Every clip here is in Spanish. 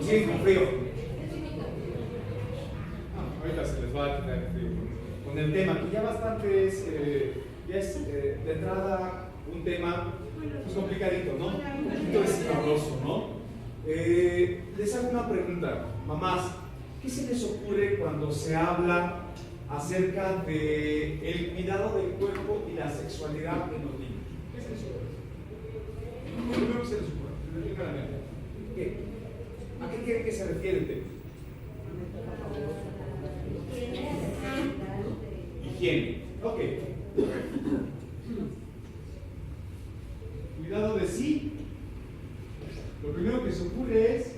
siguen con frío? Ahorita se les va a quitar el frío con el tema, que ya bastante es, ya es de entrada un tema pues, complicadito, ¿no? Un poquito escabroso, ¿no? Les hago una pregunta, mamás, ¿qué se les ocurre cuando se habla acerca del cuidado del cuerpo y la sexualidad en los niños? ¿Qué se les ocurre? ¿Qué primero que se les ocurre? ¿Qué? ¿A qué quieren que se refiere el tema? Higiene. Ok. Cuidado de sí. Lo primero que se ocurre es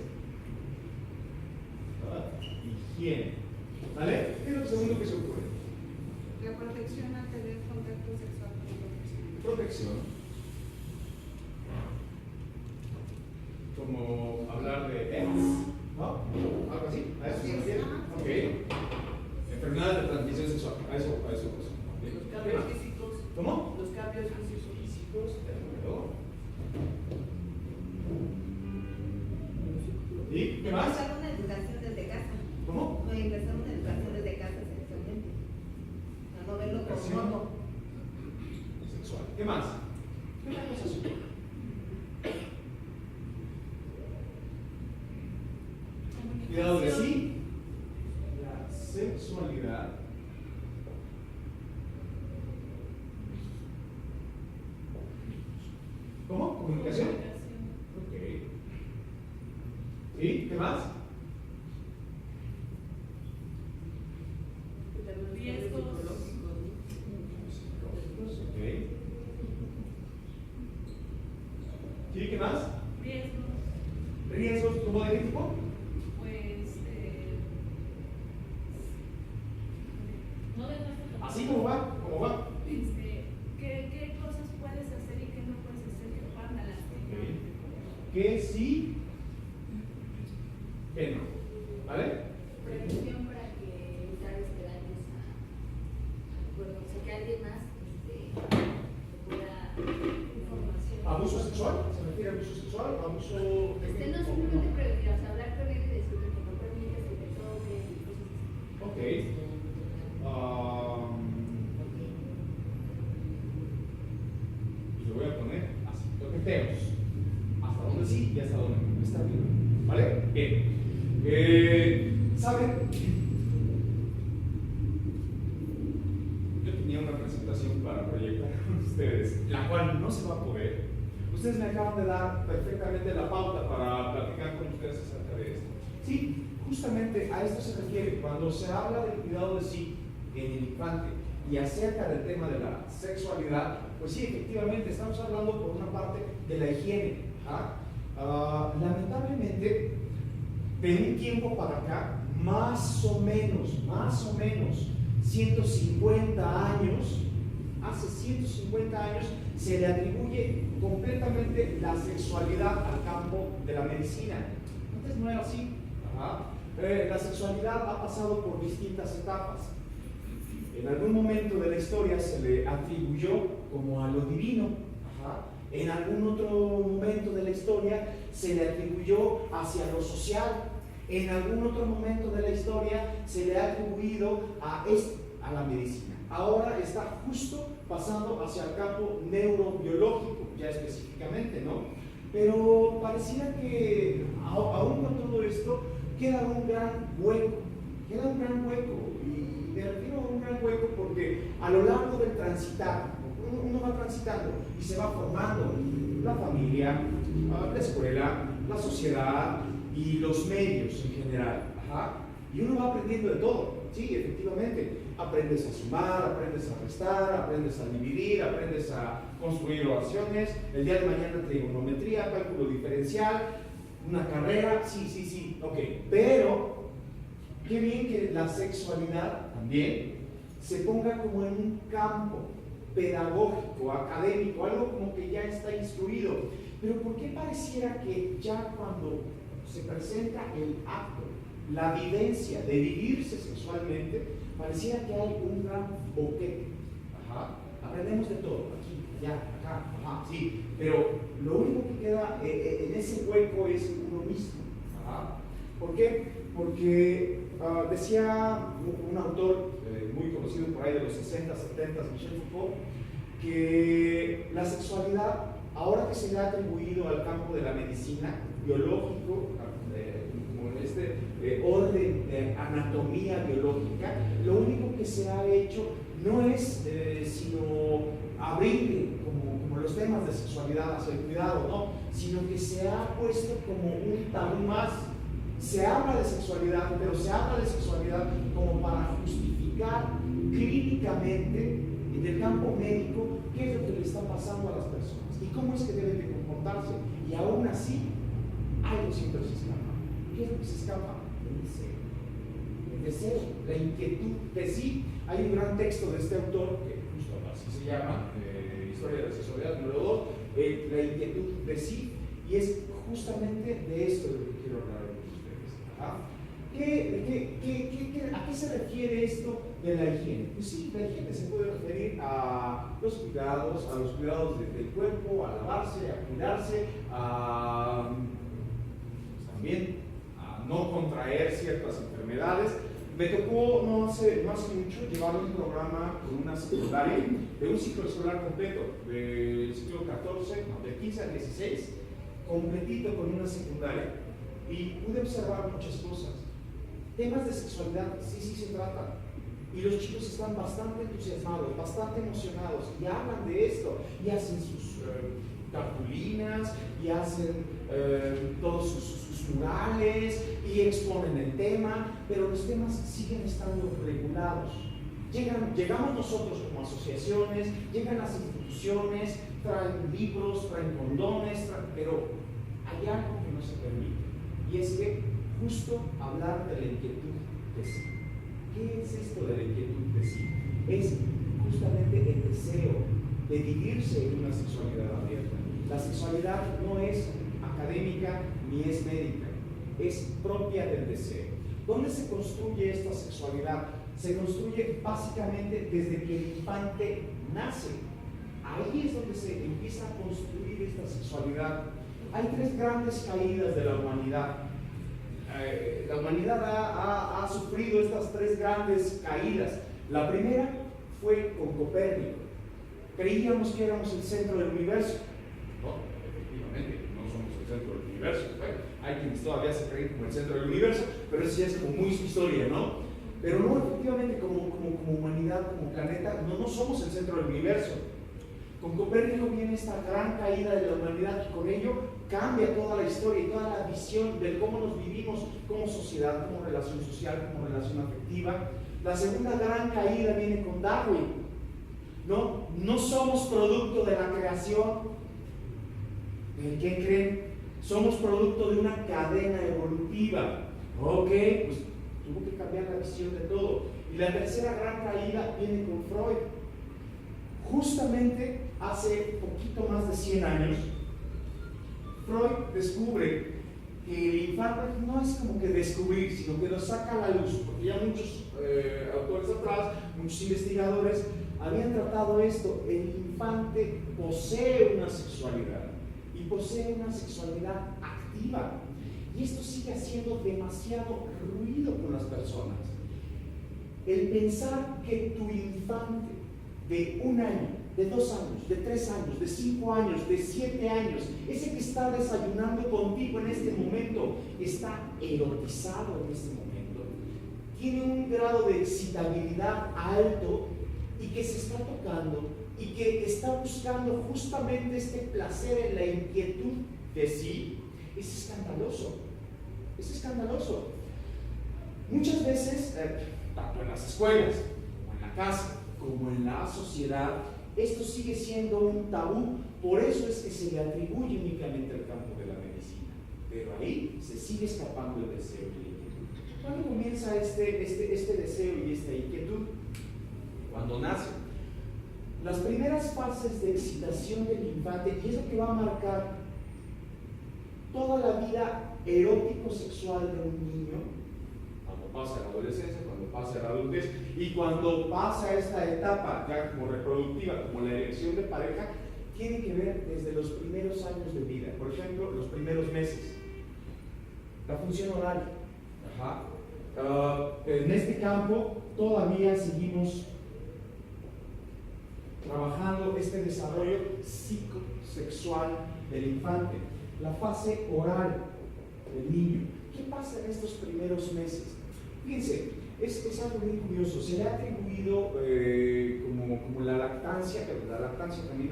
higiene. ¿Vale? ¿Qué es lo segundo que se ocurre? La protección al tener contacto sexual con Protección. Como hablar de AIDS, ¿no? Algo así. ¿A eso se refiere? Ok. Enfermedades de transmisión sexual. A eso. Los cambios físicos. ¿Cómo? Los cambios físicos. De acuerdo. ¿Y qué más? Empezar una educación desde casa. ¿Cómo? Empezar una educación desde casa sexualmente. A no verlo como modo. Sexual. ¿Qué más? ¿Qué más nos asume? Cuidado de sí. La sexualidad. ¿Cómo? ¿Comunicación? Ok. ¿Y qué más? riesgos. Ok. ¿Sí? ¿Qué más? Riesgos. ¿Riesgos como de qué tipo? Pues. No de nuestra. Así como va, como va. ¿Qué cosas puedes hacer y qué no puedes hacer que te van a lastimar? Que sí, que no. ¿Vale? Prevención para que evitar daños al cuerpo, o sea, que alguien más pueda información. ¿Abuso sexual? ¿Se refiere a abuso sexual? ¿Abuso No simplemente prevenir, o sea, hablar con él y decirle que no permites que te toquen y cosas así. Ok. Lo voy a poner así. Toqueteos. Hasta donde sí y hasta donde no. Está bien. ¿Vale? Bien. ¿Saben? Yo tenía una presentación para proyectar con ustedes, la cual no se va a poder. Ustedes me acaban de dar perfectamente la pauta para platicar con ustedes acerca de esto. Sí, justamente a esto se refiere cuando se habla del cuidado de sí en el infante y acerca del tema de la sexualidad. Pues sí, efectivamente, estamos hablando por una parte de la higiene. Lamentablemente, de un tiempo para acá, más o menos, 150 años, hace 150 años, se le atribuye completamente la sexualidad al campo de la medicina. Antes no era así. La sexualidad ha pasado por distintas etapas. En algún momento de la historia se le atribuyó como a lo divino. En algún otro momento de la historia se le atribuyó hacia lo social. En algún otro momento de la historia se le ha atribuido a la medicina. Ahora está justo pasando hacia el campo neurobiológico, ya específicamente, ¿no? Pero pareciera que aún con todo esto queda un gran hueco. Y me refiero a un gran hueco porque a lo largo del transitar, uno va transitando y se va formando la familia, la escuela, la sociedad y los medios en general. Y uno va aprendiendo de todo, sí, efectivamente. Aprendes a sumar, aprendes a restar, aprendes a dividir, aprendes a construir oraciones. El día de mañana trigonometría, cálculo diferencial, una carrera, sí, ok. Pero qué bien que la sexualidad también se ponga como en un campo pedagógico, académico, algo como que ya está instruido. Pero ¿por qué pareciera que ya cuando se presenta el acto, la vivencia de vivirse sexualmente, pareciera que hay un gran boquete? Aprendemos de todo, aquí, allá, acá, sí, pero lo único que queda en ese hueco es uno mismo. qué? Porque decía un autor muy conocido por ahí de los 60, 70, Michel Foucault, que la sexualidad, ahora que se le ha atribuido al campo de la medicina biológico, como este orden de anatomía biológica, lo único que se ha hecho no es sino abrirle como los temas de sexualidad hacia el cuidado, ¿no? Sino que se ha puesto como un tabú más. Se habla de sexualidad, pero se habla de sexualidad como para justificar clínicamente en el campo médico qué es lo que le está pasando a las personas y cómo es que deben de comportarse. Y aún así, algo siempre se escapa. ¿Qué es lo que se escapa? El deseo, la inquietud de sí. Hay un gran texto de este autor, que justo así se llama, Historia de la Sexualidad, número 2, la inquietud de sí, y es justamente de esto de lo que quiero hablar con ustedes. ¿A qué se refiere esto de la higiene? Pues sí, la higiene se puede referir a los cuidados del cuerpo, a lavarse, a cuidarse, también a no contraer ciertas enfermedades. Me tocó no hace mucho llevar un programa con una secundaria de un ciclo escolar completo, del ciclo 14, del 15 al 16, completito con una secundaria, y pude observar muchas cosas. Temas de sexualidad, sí se tratan, y los chicos están bastante entusiasmados, bastante emocionados, y hablan de esto, y hacen sus cartulinas, y hacen todos sus murales, y exponen el tema, pero los temas siguen estando regulados. Llegamos nosotros como asociaciones, llegan las instituciones, traen libros, traen condones, pero hay algo que no se permite, y es que justo hablar de la inquietud de sí. ¿Qué es esto de la inquietud de sí? Es justamente el deseo de vivirse en una sexualidad abierta. La sexualidad no es académica ni es médica, es propia del deseo. ¿Dónde se construye esta sexualidad? Se construye básicamente desde que el infante nace. Ahí es donde se empieza a construir esta sexualidad. Hay tres grandes caídas de la humanidad. La humanidad ha sufrido estas tres grandes caídas. La primera fue con Copérnico. Creíamos que éramos el centro del universo. No, efectivamente, no somos el centro del universo. Bueno, hay quienes todavía se creen como el centro del universo, pero eso ya es como muy su historia, ¿no? Pero no, efectivamente, como humanidad, como planeta, no somos el centro del universo. Con Copérnico viene esta gran caída de la humanidad y con ello cambia toda la historia y toda la visión de cómo nos vivimos como sociedad, como relación social, como relación afectiva. La segunda gran caída viene con Darwin. No somos producto de la creación. ¿Qué creen? Somos producto de una cadena evolutiva. Ok, pues tuvo que cambiar la visión de todo. Y la tercera gran caída viene con Freud. Justamente hace poquito más de 100 años, Freud descubre que el infante no es como que descubrir, sino que lo saca a la luz, porque ya muchos autores atrás, muchos investigadores habían tratado esto. El infante posee una sexualidad y posee una sexualidad activa, y esto sigue haciendo demasiado ruido con las personas. El pensar que tu infante de 1 año, de 2 años, de 3 años, de 5 años, de 7 años, ese que está desayunando contigo en este momento, está erotizado en este momento, tiene un grado de excitabilidad alto y que se está tocando y que está buscando justamente este placer en la inquietud de sí, es escandaloso. Es escandaloso. Muchas veces, tanto en las escuelas, como en la casa, como en la sociedad, esto sigue siendo un tabú. Por eso es que se le atribuye únicamente al campo de la medicina, pero ahí se sigue escapando el deseo y la inquietud. ¿Cuándo comienza este deseo y esta inquietud? Cuando nace. Las primeras fases de excitación del infante, y es lo que va a marcar toda la vida erótico-sexual de un niño, cuando pasa la adolescencia, cuando pasa la adultez y cuando pasa esta etapa ya como reproductiva, como la elección de pareja, tiene que ver desde los primeros años de vida. Por ejemplo, los primeros meses. La función oral. Ajá. En este campo todavía seguimos trabajando este desarrollo psicosexual del infante, la fase oral del niño. ¿Qué pasa en estos primeros meses? Fíjense, es algo muy curioso. Se le ha atribuido como la lactancia, pero la lactancia también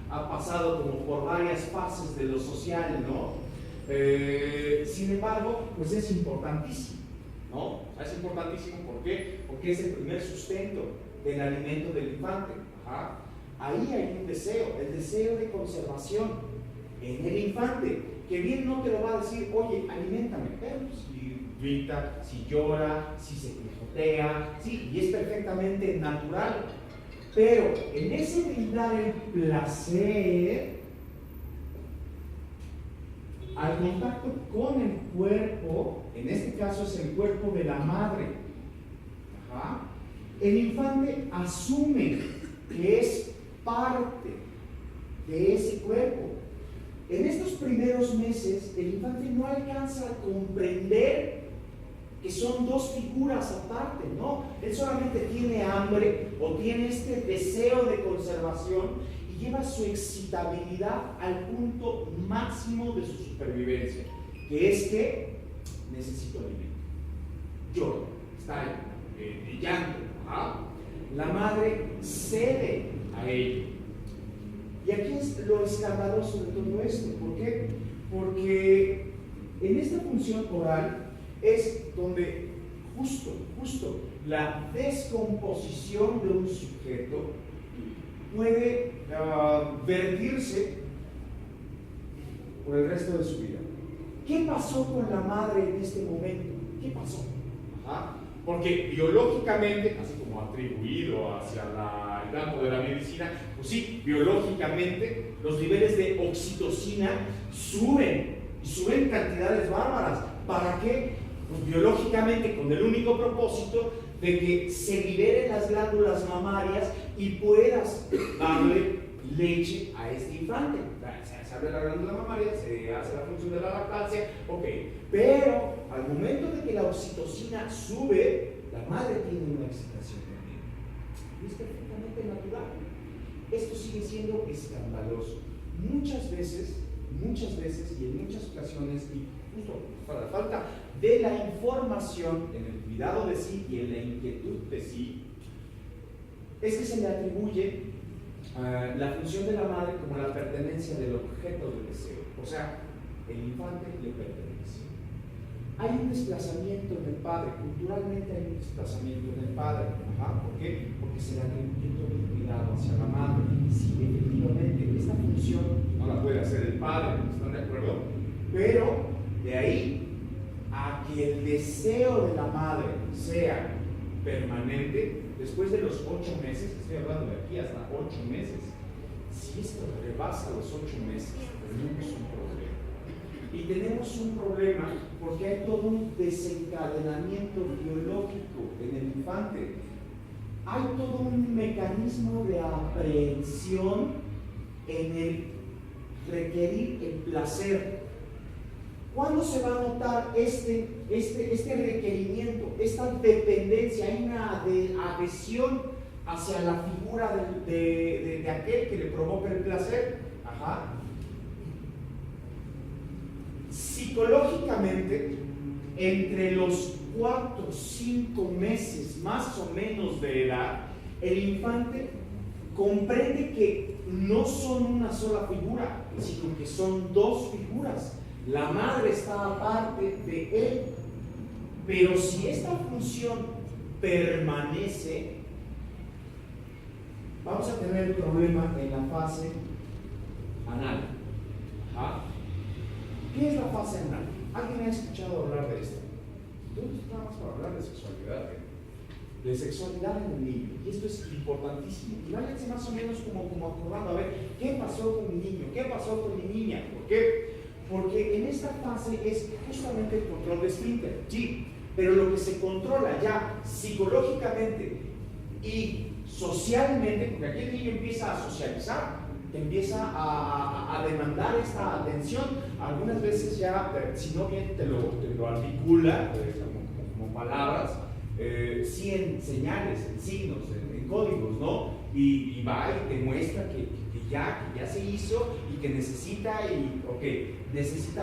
ha pasado como por varias fases de lo social, ¿no? Sin embargo, pues es importantísimo, ¿no? Es importantísimo, ¿por qué? Porque es el primer sustento del alimento del infante. Ajá. Ahí hay un deseo, el deseo de conservación en el infante, que bien no te lo va a decir, oye, aliméntame, pero si grita, si llora, si se quijotea, sí, y es perfectamente natural. Pero en ese brindar el placer, al contacto con el cuerpo, en este caso es el cuerpo de la madre, ajá, el infante asume que es parte de ese cuerpo. En estos primeros meses, el infante no alcanza a comprender que son dos figuras aparte, ¿no? Él solamente tiene hambre o tiene este deseo de conservación y lleva su excitabilidad al punto máximo de su supervivencia, que es que necesito alimento. Lloro, está en llanto. ¿Ah? La madre cede a ello. Y aquí es lo escandaloso de todo esto. ¿Por qué? Porque en esta función oral es donde justo la descomposición de un sujeto puede vertirse por el resto de su vida. ¿Qué pasó con la madre en este momento? ¿Qué pasó? Ajá. Porque biológicamente, así como atribuido hacia el campo de la medicina, pues sí, biológicamente los niveles de oxitocina suben, y suben cantidades bárbaras. ¿Para qué? Pues biológicamente con el único propósito de que se liberen las glándulas mamarias y puedas darle leche a este infante. Se abre la glándula mamaria, se hace la función de la lactancia, ok. Pero al momento de que la oxitocina sube, la madre tiene una excitación también. Y es perfectamente natural. Esto sigue siendo escandaloso. Muchas veces y en muchas ocasiones, y justo para la falta de la información en el cuidado de sí y en la inquietud de sí, es que se le atribuye la función de la madre como la pertenencia del objeto del deseo. O sea, el infante le pertenece. Hay un desplazamiento en el padre, culturalmente hay un desplazamiento en el padre. Ajá, ¿por qué? Porque se le atribuye todo el cuidado hacia la madre. Sí, efectivamente, esta función no la puede hacer el padre, ¿están de acuerdo? Pero de ahí a que el deseo de la madre sea permanente, después de los 8 meses, estoy hablando de aquí hasta 8 meses, si esto rebasa los 8 meses, tenemos un problema. Y tenemos un problema porque hay todo un desencadenamiento biológico en el infante. Hay todo un mecanismo de aprehensión en el requerir el placer. ¿Cuándo se va a notar este requerimiento, esta dependencia? Hay una adhesión hacia la figura de aquel que le provoca el placer. Ajá. Psicológicamente, entre los 4 o 5 meses más o menos de edad, el infante comprende que no son una sola figura, sino que son dos figuras. La madre está aparte de él, pero si esta función permanece, vamos a tener el problema en la fase anal. Ajá. ¿Qué es la fase anal? ¿Alguien ha escuchado hablar de esto? Entonces, nada más para hablar de sexualidad, de sexualidad en el niño, y esto es importantísimo. Y váyanse más o menos como acordando, a ver, ¿qué pasó con mi niño? ¿Qué pasó con mi niña? ¿Por qué? Porque en esta fase es justamente el control de esfínter, sí, pero lo que se controla ya psicológicamente y socialmente, porque aquí el niño empieza a socializar, empieza a demandar esta atención, algunas veces ya, si no bien te lo articula, como palabras, sí en señales, en signos, en códigos, ¿no? Y va y te muestra que ya se hizo y que necesita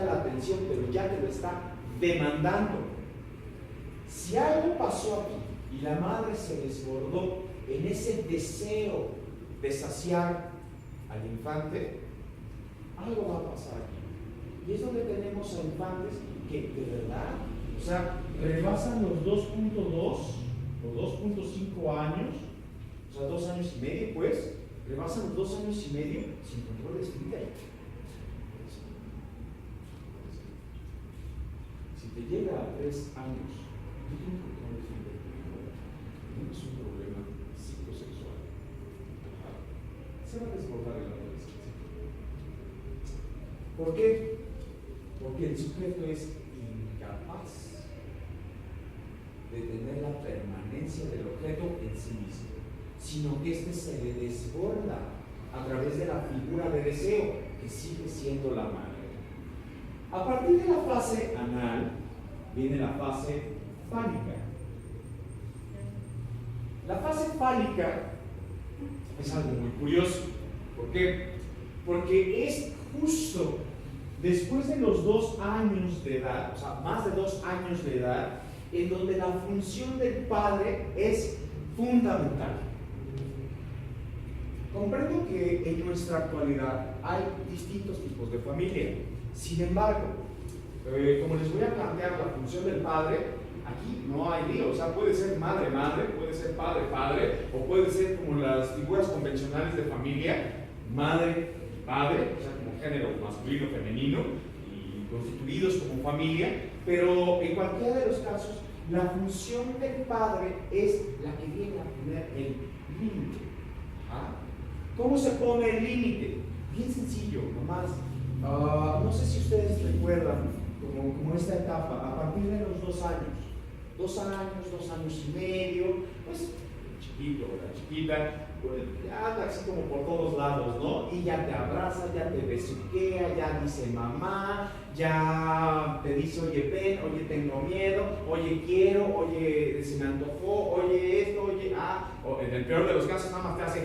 la atención, pero ya te lo está demandando. Si algo pasó aquí y la madre se desbordó en ese deseo de saciar al infante, algo va a pasar aquí. Y es donde tenemos a infantes que de verdad, o sea, rebasan los 2.2 o 2.5 años, o sea, 2 años y medio, pues, rebasan los 2 años y medio sin control de vida. Si te llega a 3 años, no tienes control de vida, tienes un problema psicosexual. Se va a desbordar en la adolescencia. ¿Por qué? Porque el sujeto es incapaz de tener la permanencia del objeto en sí mismo, sino que este se le desborda a través de la figura de deseo, que sigue siendo la madre. A partir de la fase anal, viene la fase fálica. La fase fálica es algo muy curioso. ¿Por qué? Porque es justo después de los 2 años de edad, o sea, más de 2 años de edad, en donde la función del padre es fundamental. Comprendo que en nuestra actualidad hay distintos tipos de familia. Sin embargo, como les voy a plantear la función del padre, aquí no hay lío. O sea, puede ser madre-madre, puede ser padre-padre, o puede ser como las figuras convencionales de familia, madre-padre, o sea, como género masculino, femenino, y constituidos como familia, pero en cualquiera de los casos, la función del padre es la que viene a poner el límite. ¿Cómo se pone el límite? Bien sencillo, nomás. No sé si ustedes recuerdan como esta etapa, a partir de los 2 años. 2 años, 2 años y medio, pues chiquito, la chiquita, pues, anda así como por todos lados, ¿no? Y ya te abraza, ya te besuquea, ya dice mamá, ya te dice oye ven, oye tengo miedo, oye quiero, oye se me antojó, oye esto, oye o en el peor de los casos nada más te hace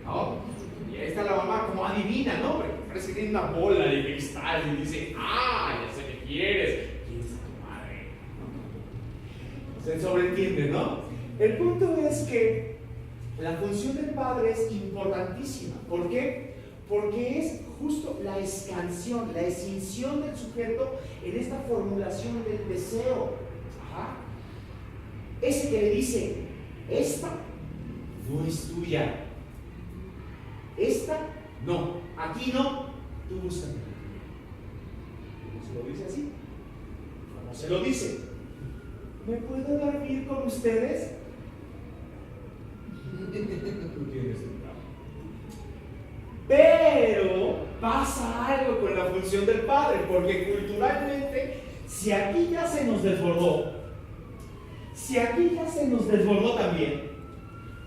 ¿no? Y ahí está la mamá como adivina, ¿no? Porque parece que tiene una bola de cristal y dice ya sé que quieres. ¿Quién es tu madre? ¿No? Se sobreentiende, ¿no? El punto es que la función del padre es importantísima. ¿Por qué? Porque es justo la escansión, la escinsión del sujeto en esta formulación del deseo. Ese que le dice, esta no es tuya. Esta, no, aquí no, tú búscame. ¿Cómo se lo dice así? ¿Cómo se lo dice? ¿Me puedo dormir con ustedes? Tú tienes un trabajo. Pero pasa algo con la función del padre, porque culturalmente, si aquí ya se nos desbordó, también,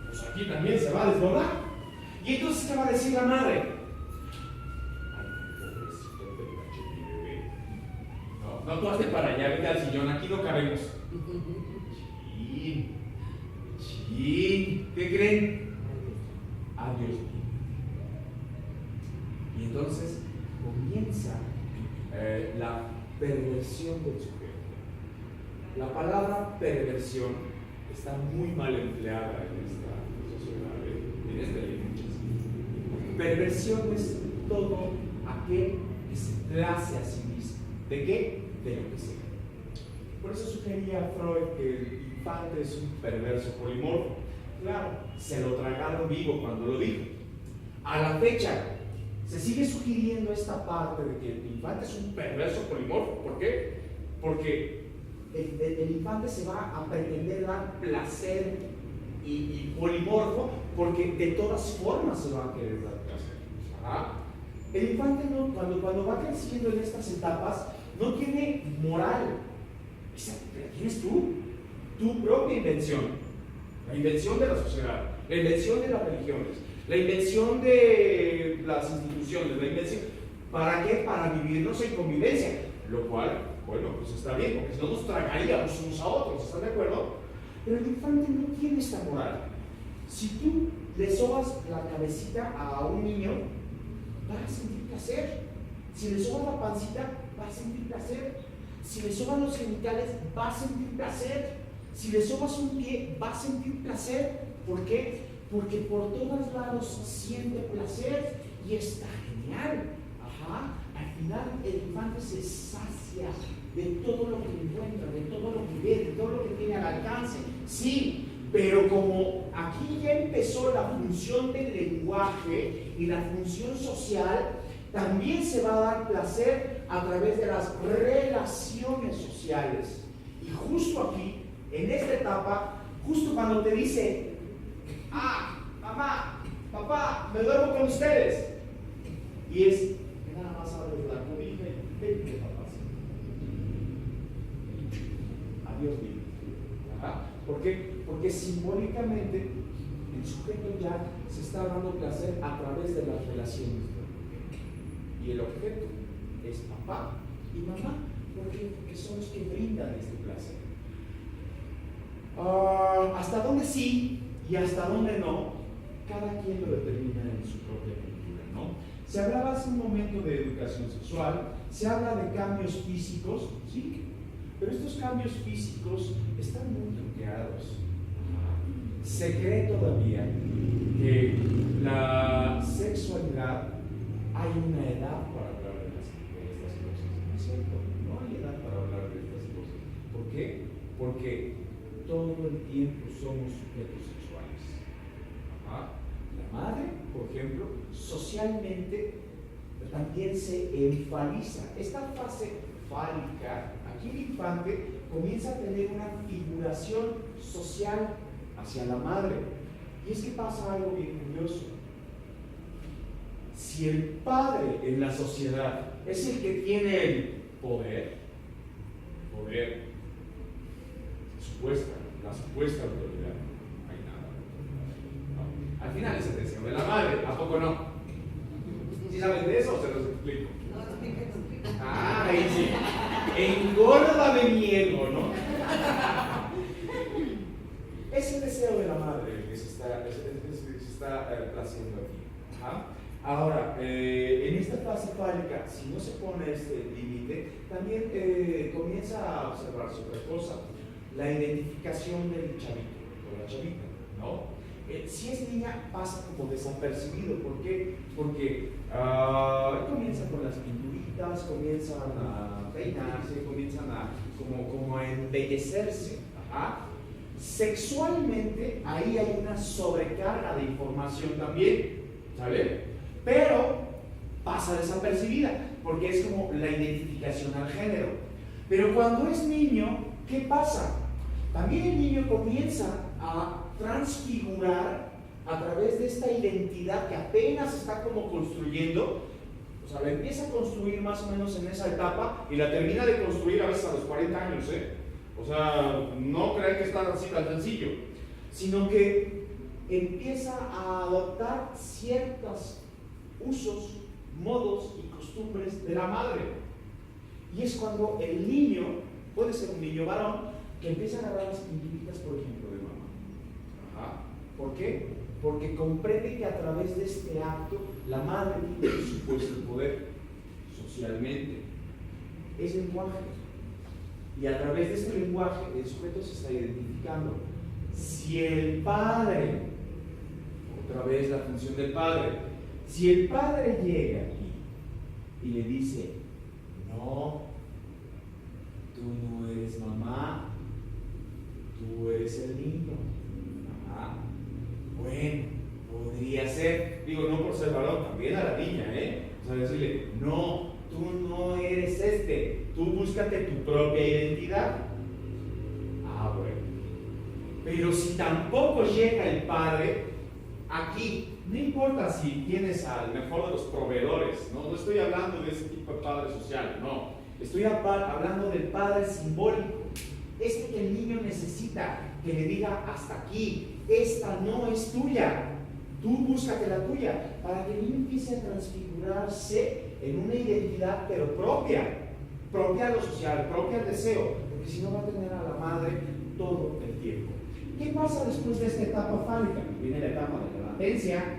pues aquí también se va a desbordar. Y entonces, ¿qué va a decir la madre? Ay, pobrecito, te caché mi bebé. No, tú hazte para allá, vete al sillón, aquí no cabemos. Chin, ¿qué creen? Adiós mío. Y entonces comienza la perversión del sujeto. La palabra perversión está muy mal empleada en esta sociedad, en esta ley. Perversión es todo aquel que se place a sí mismo. ¿De qué? De lo que sea. Por eso sugería Freud que el infante es un perverso polimorfo. Claro, se lo tragaron vivo cuando lo dijo. A la fecha, se sigue sugiriendo esta parte de que el infante es un perverso polimorfo. ¿Por qué? Porque el infante se va a pretender dar placer y polimorfo, porque de todas formas se va a querer dar placer. El infante cuando va creciendo en estas etapas no tiene moral. ¿Quién es tú? Tu propia invención, la invención de la sociedad, la invención de las religiones, la invención de las instituciones, la invención. ¿Para qué? Para vivirnos en convivencia, lo cual bueno, pues está bien, porque si no nos tragaríamos unos a otros, ¿están de acuerdo? Pero el infante no tiene esta moral. Si tú le sobas la cabecita a un niño, va a sentir placer. Si le sobas la pancita, va a sentir placer. Si le sobas los genitales, va a sentir placer. Si le sobas un pie, va a sentir placer. ¿Por qué? Porque por todos lados siente placer y está genial. Ajá. Al final el infante se sacia de todo lo que encuentra, de todo lo que ve, de todo lo que tiene al alcance. Sí, pero como aquí ya empezó la función del lenguaje y la función social, también se va a dar placer a través de las relaciones sociales. Y justo aquí, en esta etapa, justo cuando te dice, mamá, papá, me duermo con ustedes, y es que nada más abres la cobija y ven que papá hace. Adiós, niño. ¿Por qué? Porque simbólicamente el sujeto ya se está dando placer a través de las relaciones. Y el objeto es papá y mamá. ¿Por qué? Porque son los que brindan este placer. Hasta dónde sí y hasta dónde no, cada quien lo determina en su propia cultura, ¿no? Se hablaba hace un momento de educación sexual, se habla de cambios físicos, ¿sí? Pero estos cambios físicos están muy truqueados. Se cree todavía que la sexualidad hay una edad para hablar de estas cosas. ¿No es cierto? No hay edad para hablar de estas cosas. ¿Por qué? Porque todo el tiempo somos sujetos sexuales. La madre, por ejemplo, socialmente también se enfatiza. Esta fase fálica, aquí el infante comienza a tener una figuración social hacia la madre. Y es que pasa algo bien curioso. Si el padre en la sociedad es el que tiene el poder, la supuesta autoridad, no hay nada. ¿No? Al final es el deseo de la madre, ¿a poco no? ¿Sí saben de eso o se los explico? Ay, sí. Engórdame mi ego, ¿no? Es el deseo de la madre el que se está placiendo aquí. Ajá. Ahora, en esta fase fálica, si no se pone este límite, también comienza a observarse otra cosa, la identificación del chavito o la chavita, ¿no? Si es niña, pasa como desapercibido. ¿Por qué? Porque comienzan con las pinturitas, comienzan a peinarse, comienzan a como a embellecerse. Ajá. Sexualmente, ahí hay una sobrecarga de información también, ¿sale? Pero pasa desapercibida, porque es como la identificación al género. Pero cuando es niño, ¿qué pasa? También el niño comienza a transfigurar a través de esta identidad que apenas está como construyendo. O sea, la empieza a construir más o menos en esa etapa y la termina de construir a veces a los 40 años, O sea, no crean que está así tan sencillo, sino que empieza a adoptar ciertos usos, modos y costumbres de la madre. Y es cuando el niño, puede ser un niño varón, que empieza a agarrar las pinturitas, por ejemplo, de mamá. Ajá. ¿Por qué? Porque comprende que a través de este acto la madre tiene su supuesto poder socialmente. Es lenguaje. Y a través de este lenguaje el sujeto se está identificando. Si el padre, otra vez la función del padre, si el padre llega aquí y le dice, no, tú no eres mamá, tú eres el niño. Ajá. Bueno, podría ser, digo, no por ser varón, también a la niña, O sea, decirle, no, tú no eres tú búscate tu propia identidad. Bueno. Pero si tampoco llega el padre, aquí, no importa si tienes al mejor de los proveedores, no estoy hablando de ese tipo de padre social, no. Estoy hablando del padre simbólico. Que el niño necesita que le diga hasta aquí, esta no es tuya, tú búscate la tuya, para que el niño empiece a transfigurarse en una identidad pero propia. propia a lo social, propia al deseo, porque si no va a tener a la madre todo el tiempo. ¿Qué pasa después de esta etapa fálica? Viene la etapa de la latencia.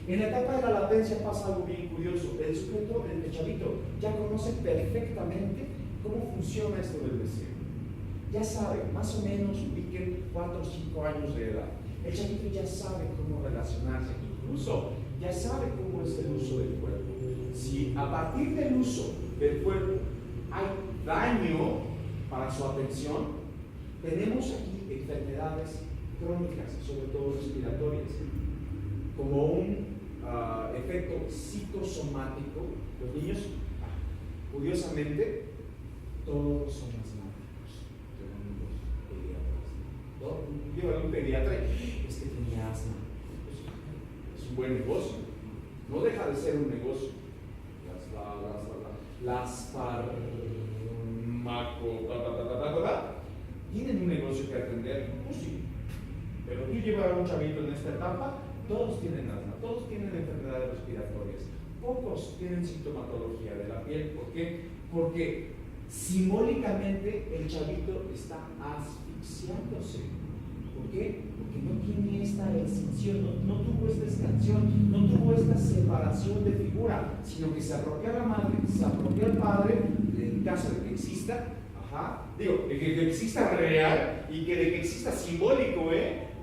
En la etapa de la latencia pasa algo bien curioso. El sujeto, el chavito, ya conoce perfectamente cómo funciona esto del deseo. Ya sabe, más o menos, ubiquen 4 o 5 años de edad. El chavito ya sabe cómo relacionarse, incluso ya sabe cómo es el uso del cuerpo. Si a partir del uso del cuerpo hay daño para su atención, tenemos aquí enfermedades crónicas, sobre todo respiratorias, como un efecto psicosomático. Los niños, curiosamente, todos son asmáticos. Llevan un pediatra y es que tenía asma. Es un buen negocio. No deja de ser un negocio. Las tienen un negocio que atender. Pues sí. Pero tú llevas a un chavito en esta etapa, todos tienen asma, todos tienen enfermedades respiratorias, pocos tienen sintomatología de la piel. ¿Por qué? Porque simbólicamente el chavito está asfixiándose. ¿Por qué? Porque no tiene esta extinción, no tuvo esta extracción, no tuvo esta separación de figura, sino que se apropia a la madre, se apropia al padre, en caso de que exista, de que exista real y de que exista simbólico,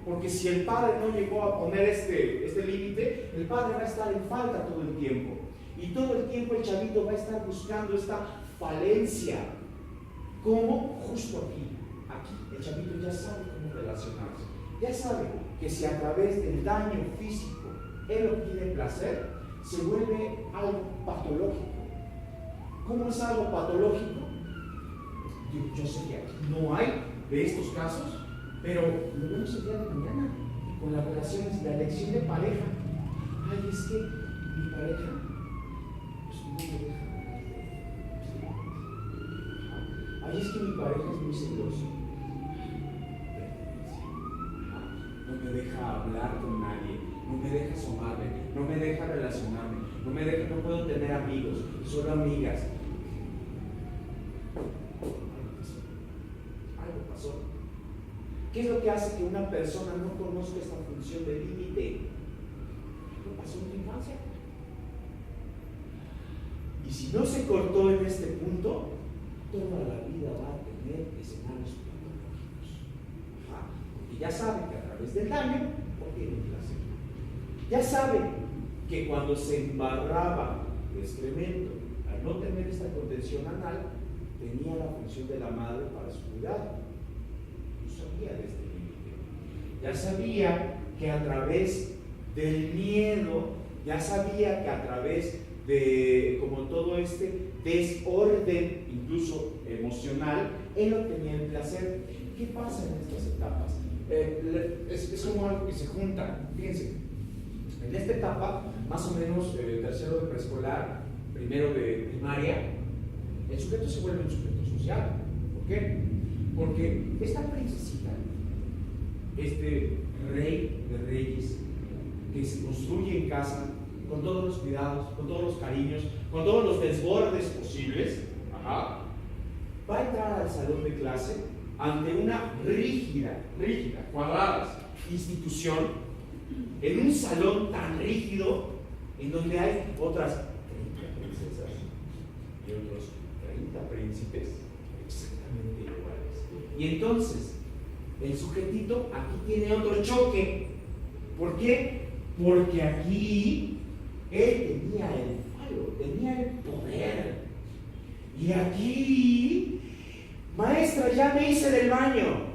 porque si el padre no llegó a poner este límite, el padre va a estar en falta todo el tiempo. Y todo el tiempo el chavito va a estar buscando esta falencia. ¿Cómo? Justo aquí. Aquí el chavito ya sabe cómo relacionarse. Ya sabe que si a través del daño físico él obtiene placer, se vuelve algo patológico. ¿Cómo es algo patológico? Yo sé que aquí no hay de estos casos, pero lo vemos el día de mañana con las relaciones, la elección de pareja. Ay, es que mi pareja pues no me deja hablar de. Ay, es que mi pareja es muy celoso. No me deja hablar con nadie, no me deja asomarme, no me deja relacionarme, no puedo tener amigos, solo amigas. Algo pasó. ¿Qué es lo que hace que una persona no conozca esta función de límite? ¿Qué pasó en tu infancia? Y si no se cortó en este punto, toda la vida va a tener escenarios patológicos. Porque ya sabe que a través del daño obtiene placer. Ya sabe que cuando se embarraba de excremento, al no tener esta contención anal, tenía la función de la madre para su cuidado. Sabía de este límite. Ya sabía que a través del miedo, ya sabía que a través de como todo este desorden, incluso emocional, él obtenía el placer. ¿Qué pasa en estas etapas? Es como algo que se junta. Fíjense, en esta etapa, más o menos tercero de preescolar, primero de primaria, el sujeto se vuelve un sujeto social. ¿Por qué? Porque esta princesita, este rey de reyes, que se construye en casa, con todos los cuidados, con todos los cariños, con todos los desbordes posibles, va a entrar al salón de clase ante una rígida, cuadrada institución, en un salón tan rígido, en donde hay otras 30 princesas y otros 30 príncipes exactamente iguales. Y entonces, el sujetito aquí tiene otro choque. ¿Por qué? Porque aquí él tenía el falo, tenía el poder. Y aquí, maestra, ya me hice del baño.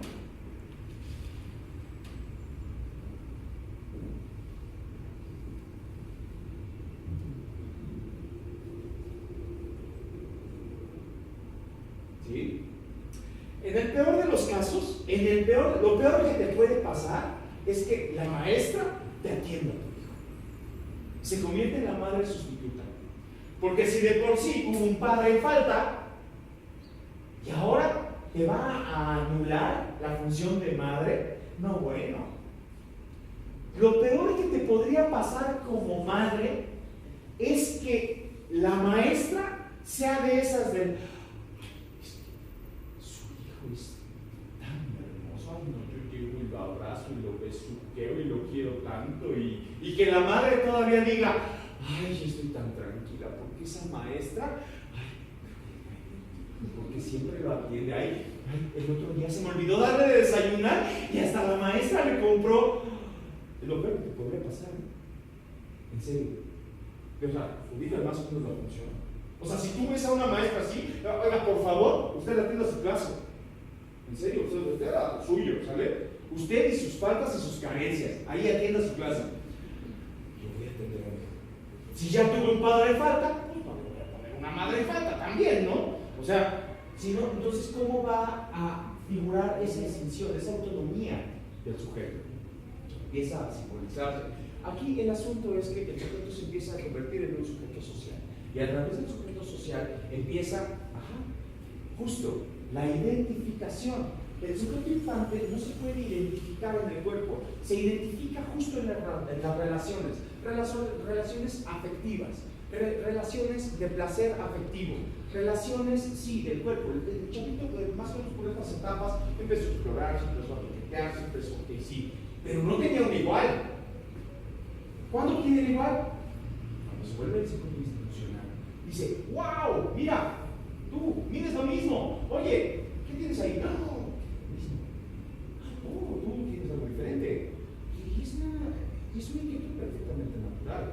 ¿Sí? En el peor de los casos, lo peor que te puede pasar es que la maestra te atienda a tu hijo. Se convierte en la madre sustituta. Porque si de por sí hubo un padre en falta, y ahora te va a anular la función de madre, no, bueno. Lo peor que te podría pasar como madre es que la maestra sea de esas del su hijo es tan hermoso, ay no, yo llego y lo abrazo y lo besuqueo y lo quiero tanto, y que la madre todavía diga, ay, yo estoy tan tranquila porque esa maestra, porque siempre lo atiende. Ay, el otro día se me olvidó darle de desayunar y hasta la maestra le compró. Es lo peor que podría pasar, en serio. O sea, ubica más o menos la función. O sea, si tú ves a una maestra así, oiga, por favor, usted atienda su clase. En serio, usted era suyo, ¿sale? Usted y sus faltas y sus carencias, ahí atienda su clase. Yo voy a atender a mí. Si ya tuve un padre de falta, pues no le voy a poner una madre de falta también, ¿no? O sea, si no, entonces, ¿cómo va a figurar esa distinción, esa autonomía del sujeto? Empieza a simbolizarse. Aquí el asunto es que el sujeto se empieza a convertir en un sujeto social. Y a través del sujeto social empieza, justo, la identificación. El sujeto infante no se puede identificar en el cuerpo, se identifica justo en las relaciones afectivas. Relaciones de placer afectivo, relaciones, sí, del cuerpo. El chavito, más o menos por estas etapas, empezó a explorar, se empezó a toquetear, se empezó a sí, pero no tenía un igual. ¿Cuándo tiene el igual? Cuando se vuelve el psicólogo institucional. Dice, wow, mira, tú, mides lo mismo. Oye, ¿qué tienes ahí? No, tú tienes algo diferente. Y es una inquietud perfectamente natural.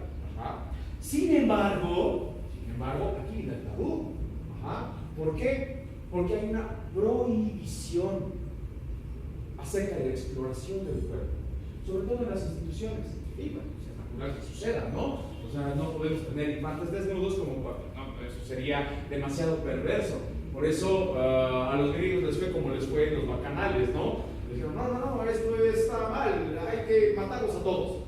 Sin embargo, aquí viene el tabú. ¿Por qué? Porque hay una prohibición acerca de la exploración del cuerpo, sobre todo en las instituciones. Y bueno, es natural que suceda, ¿no? O sea, no podemos tener infantes desnudos como no, eso sería demasiado perverso. Por eso a los griegos les fue como les fue en los bacanales, ¿no? Les dijeron, no, esto está mal, hay que matarlos a todos.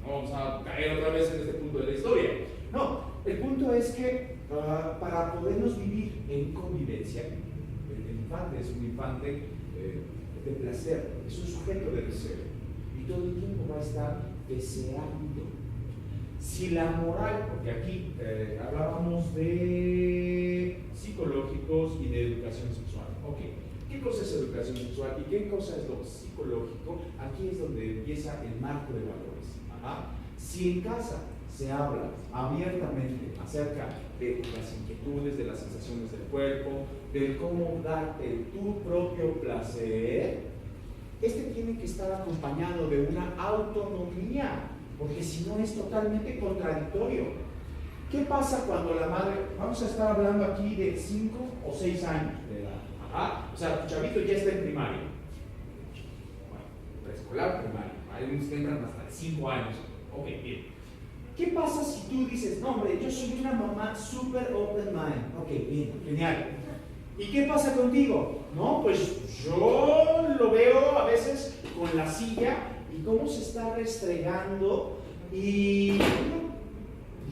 No vamos a caer otra vez en este punto de la historia. No, el punto es que para podernos vivir en convivencia, el infante es un infante de placer, es un sujeto de deseo, y todo el tiempo va a estar deseando. Si la moral, porque aquí hablábamos de psicológicos y de educación sexual, ok, ¿qué cosa es educación sexual y qué cosa es lo psicológico? Aquí es donde empieza el marco de valores. Si en casa se habla abiertamente acerca de las inquietudes, de las sensaciones del cuerpo, de cómo darte tu propio placer, este tiene que estar acompañado de una autonomía, porque si no es totalmente contradictorio. ¿Qué pasa cuando la madre, vamos a estar hablando aquí de 5 o 6 años de edad? O sea, tu chavito ya está en primaria. Bueno, preescolar, primaria. Hay unos que entran hasta de 5 años. Ok, bien. ¿Qué pasa si tú dices, no, hombre, yo soy una mamá super open mind? Ok, bien, genial. ¿Y qué pasa contigo? No, pues yo lo veo a veces con la silla y cómo se está restregando y, pues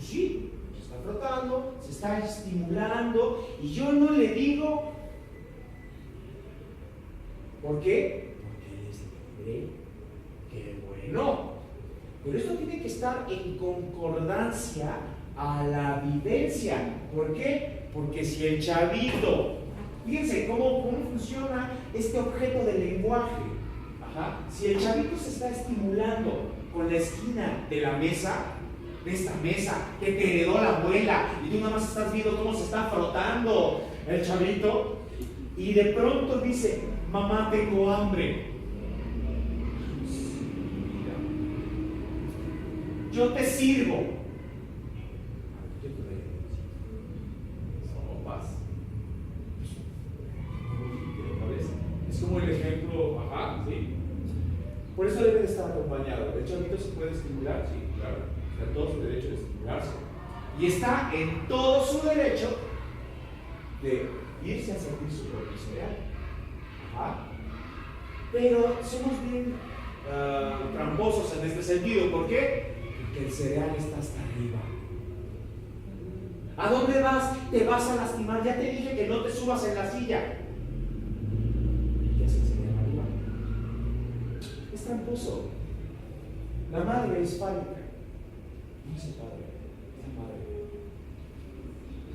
sí, se está frotando, se está estimulando y yo no le digo. ¿Por qué? Porque es libre. ¡Qué bueno! Pero esto tiene que estar en concordancia a la vivencia. ¿Por qué? Porque si el chavito, fíjense cómo funciona este objeto del lenguaje. Si el chavito se está estimulando con la esquina de la mesa, de esta mesa que te heredó la abuela, y tú nada más estás viendo cómo se está frotando el chavito, y de pronto dice, mamá, tengo hambre. Yo te sirvo. Sopas. Es como el ejemplo, ¿sí? Por eso debe de estar acompañado. El chavito se puede estimular, sí, claro. Está en todo su derecho de estimularse. Y está en todo su derecho de irse a servir su propio cereal. Pero somos bien tramposos en este sentido. ¿Por qué? Porque el cereal está hasta arriba. ¿A dónde vas? Te vas a lastimar. Ya te dije que no te subas en la silla. ¿Qué hace el cereal arriba? Es tramposo. La madre es fálica. No es el padre, es la madre.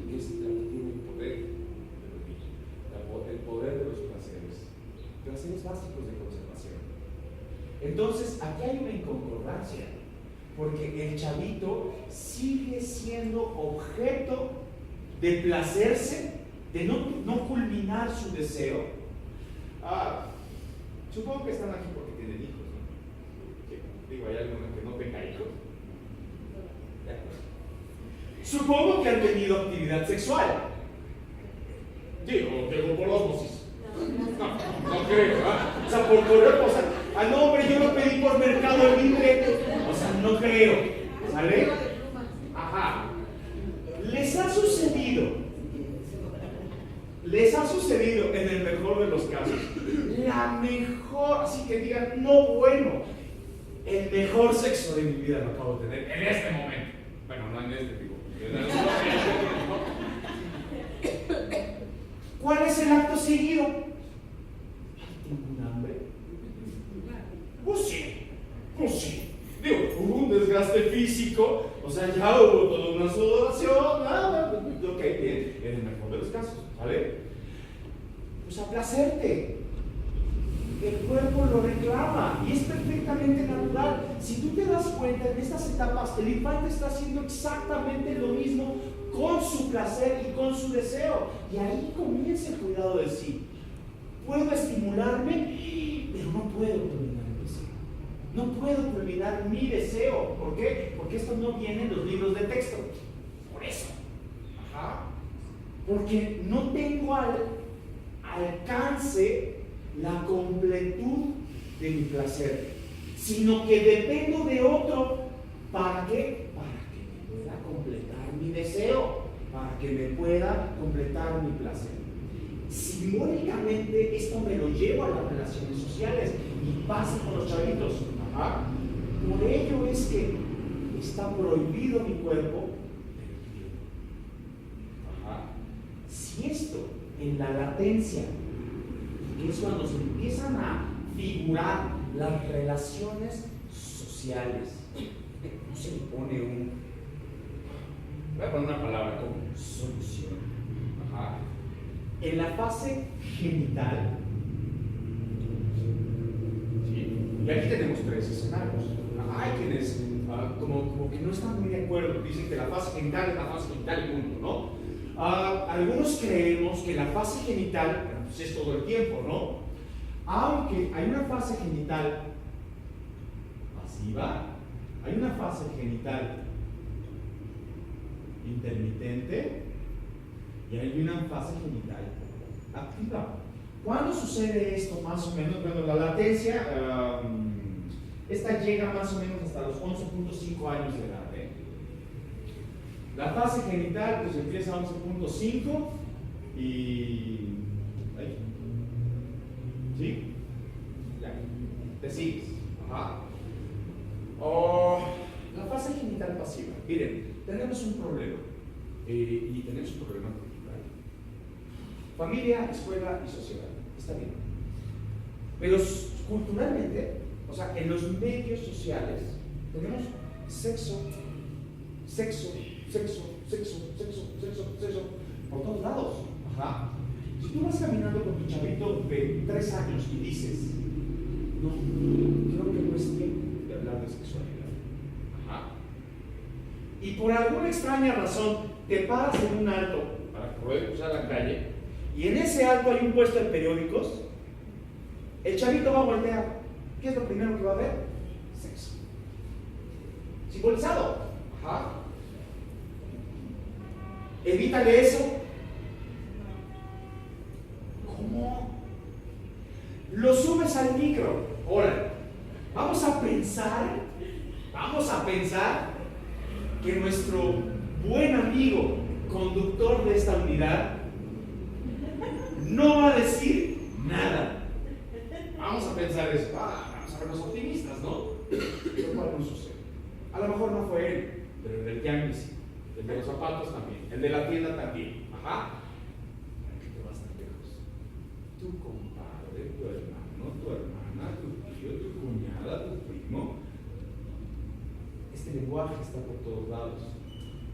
Que es la que tiene básicos de conservación. Entonces, aquí hay una inconcordancia, porque el chavito sigue siendo objeto de placerse, de no culminar su deseo. Supongo que están aquí porque tienen hijos, ¿no? Digo, ¿hay alguno que no tenga hijos? Supongo que han tenido actividad sexual. Digo por ósmosis. No creo, ¿ah? O sea, por correr, o sea, no, hombre, yo lo pedí por Mercado Libre. O sea, no creo. ¿Sale? Ajá. Les ha sucedido en el mejor de los casos, la mejor, así que digan, no, bueno, el mejor sexo de mi vida lo acabo de tener en este momento. Bueno, no en este tipo. ¿Cuál es el acto seguido? ¿Tengo un hambre? Pues sí. Digo, hubo un desgaste físico, o sea, ya hubo toda una sudoración, nada, ok, bien, en el mejor de los casos, ¿vale? Pues a placerte. El cuerpo lo reclama y es perfectamente natural. Si tú te das cuenta, en estas etapas el infante está haciendo exactamente lo mismo con su placer y con su deseo, y ahí comienza el cuidado de sí. Puedo estimularme, pero no puedo culminar el deseo. No puedo culminar mi deseo. ¿Por qué? Porque esto no viene en los libros de texto. Por eso. Ajá. Porque no tengo al alcance la completud de mi placer, sino que dependo de otro. ¿Para qué? Para que me pueda completar mi deseo, para que me pueda completar mi placer. Simbólicamente esto me lo llevo a las relaciones sociales y pasa con los chavitos. Ajá. Por ello es que está prohibido mi cuerpo. Ajá. Si esto en la latencia, que es cuando se empiezan a figurar las relaciones sociales, no se le pone voy a poner una palabra como solución. Ajá. En la fase genital, ¿sí? Y aquí tenemos tres escenarios. Hay quienes como que no están muy de acuerdo, dicen que la fase genital es la fase genital y punto, ¿no? Algunos creemos que la fase genital pues es todo el tiempo, ¿no? Aunque hay una fase genital pasiva, hay una fase genital intermitente y hay una fase genital activa. ¿Cuándo sucede esto más o menos? Bueno, la latencia, esta llega más o menos hasta los 11.5 años de edad. La fase genital pues empieza a 11.5 y... ¿sí? Ya, te sigues. Ajá. La fase genital pasiva. Miren, tenemos un problema. Y tenemos un problema cultural. Familia, escuela y sociedad. Está bien. Pero culturalmente, o sea, en los medios sociales, tenemos sexo, por todos lados. Ajá. Si tú vas caminando con tu chavito de 3 años y dices, no, creo que no es tiempo de hablar de sexualidad. Ajá. Y por alguna extraña razón te paras en un alto para poder cruzar la calle y en ese alto hay un puesto de periódicos, el chavito va a voltear. ¿Qué es lo primero que va a ver? Sexo. Simbolizado. Ajá. Evítale eso. ¿Cómo? Lo subes al micro. Ahora, vamos a pensar que nuestro buen amigo conductor de esta unidad no va a decir nada. Vamos a pensar eso. Vamos a ver los optimistas, ¿no? Lo cual no sucede. A lo mejor no fue él, pero el del tianguis sí. El de los zapatos también. El de la tienda también. Ajá. ¿Para qué te vas tan lejos? Tu compadre, tu hermano, tu hermana, tu tío, tu cuñada, tu primo. Este lenguaje está por todos lados.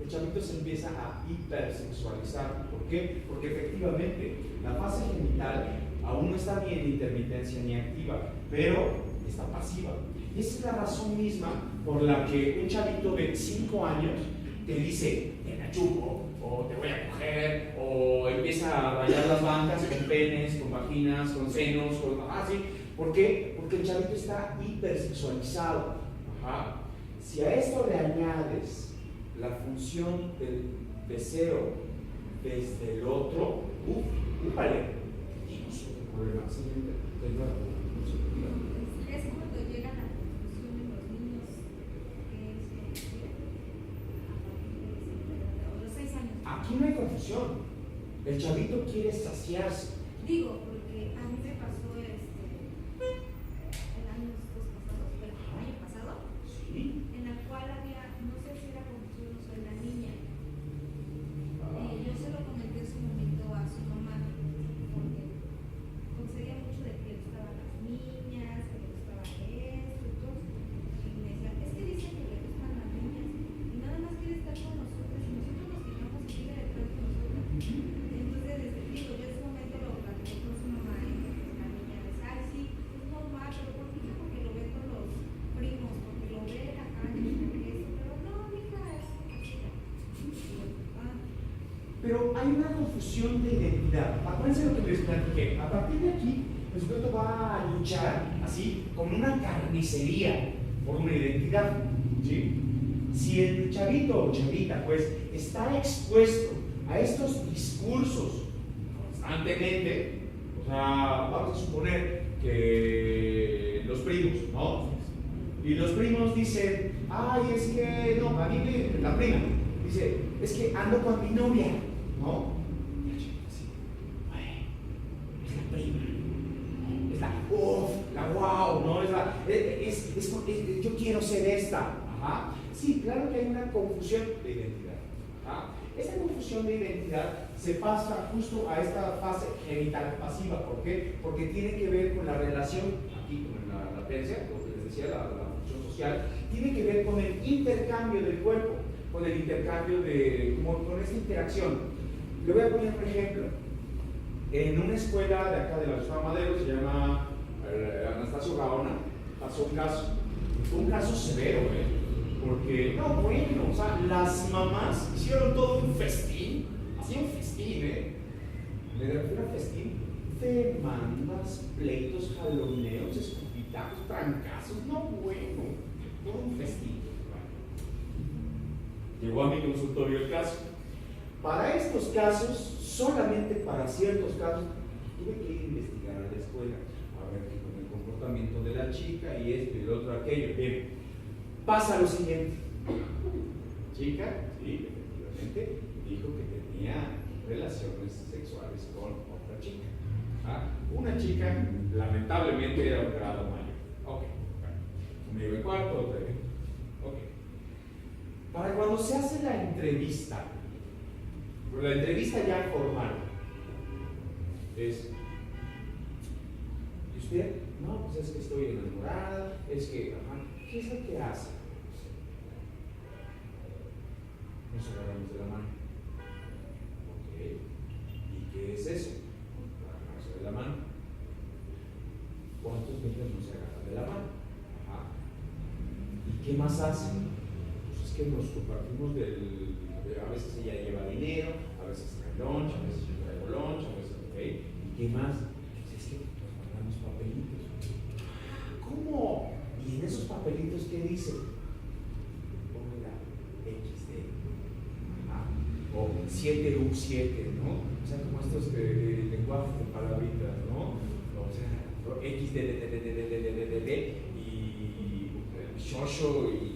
El chavito se empieza a hipersexualizar. ¿Por qué? Porque efectivamente la fase genital aún no está ni en intermitencia ni activa, pero está pasiva. Y esa es la razón misma por la que un chavito de 5 años te dice, te la chupo, o te voy a coger, o empieza a rayar las bancas con penes, con vaginas, con senos, ¿sí? ¿Por qué? Porque el chavito está hipersexualizado. Ajá. Si a esto le añades la función del deseo desde el otro, vale, tienes otro problema. Es cuando llegan a la conclusión de los niños que es a los 6 años. Aquí no hay confusión. El chavito quiere saciarse. Digo, porque a mí me pasó el año pasado, Sí. en la cual había, no sé si era confusión o soy la niña. Yo se lo comenté en su momento a su mamá, porque conseguía mucho de que le gustaban las niñas, que le gustaba esto y todo. Y me decía, es que dicen que le gustan las niñas, y nada más quiere estar con nosotros, y nosotros nos fijamos y quiere detrás de nosotros. Entonces, digo, yo en ese momento lo platiqué con su mamá, y la niña decía, ay, sí, es normal, pero ¿por qué? Porque lo ve con los primos, porque lo ve en la calle, porque eso, pero no, mija, es así. Pero hay una confusión de identidad. Acuérdense lo que les platiqué. A partir de aquí, el sujeto va a luchar así, como una carnicería por una identidad. ¿Sí? Si el chavito o chavita, pues, está expuesto a estos discursos constantemente, o sea, vamos a suponer que los primos, ¿no? Y los primos dicen, ay, es que, no, a mí la prima dice, es que ando con mi novia, ¿no? Y la chica así, ay, es la prima, es la, la wow, ¿no? Es la, yo quiero ser esta, ajá. Sí, claro que hay una confusión de identidad, ajá. Esa confusión de identidad se pasa justo a esta fase genital pasiva. ¿Por qué? Porque tiene que ver con la relación, aquí con la latencia, lo que les decía, la función social, tiene que ver con el intercambio del cuerpo, con el intercambio con esta interacción. Le voy a poner un ejemplo. En una escuela de acá de la Gustavo Madero, se llama Anastasio Gaona, pasó un caso severo, porque, no, bueno, o sea, las mamás hicieron todo un festín, hacían un festín, le refiero a festín, demandas, pleitos, jaloneos, escupitazos, trancazos, no, bueno, todo un festín. Llegó a mi consultorio el caso. Para estos casos, solamente para ciertos casos, tuve que investigar a la escuela, a ver qué con el comportamiento de la chica y esto y lo otro, aquello. Bien, pasa lo siguiente. Chica, sí, efectivamente, dijo que tenía relaciones sexuales con otra chica. Una chica, lamentablemente, era un grado mayor. Ok, bueno. Uno iba en cuarto, otro iba en quinto. Ok. Para cuando se hace la entrevista ya formal, es, ¿y usted? No, pues es que estoy enamorada, es que, ajá, ¿qué es lo que hace? Nos agarramos de la mano. Ok, ¿y qué es eso? Agarrarse de la mano. ¿Cuántos metros no se agarran de la mano? Ajá. ¿Y qué más hacen? Pues es que nos compartimos a veces ella lleva dinero, a veces trae lunch, a veces yo traigo lunch, a veces, ok. ¿Y qué más? Pues es que nos mandamos papelitos. ¿Cómo? ¿Y en esos papelitos qué dice? Ponga XD. Ajá. O 7U7, ¿no? O sea, como estos lenguajes de palabritas, ¿no? O sea, XD, y Shosho y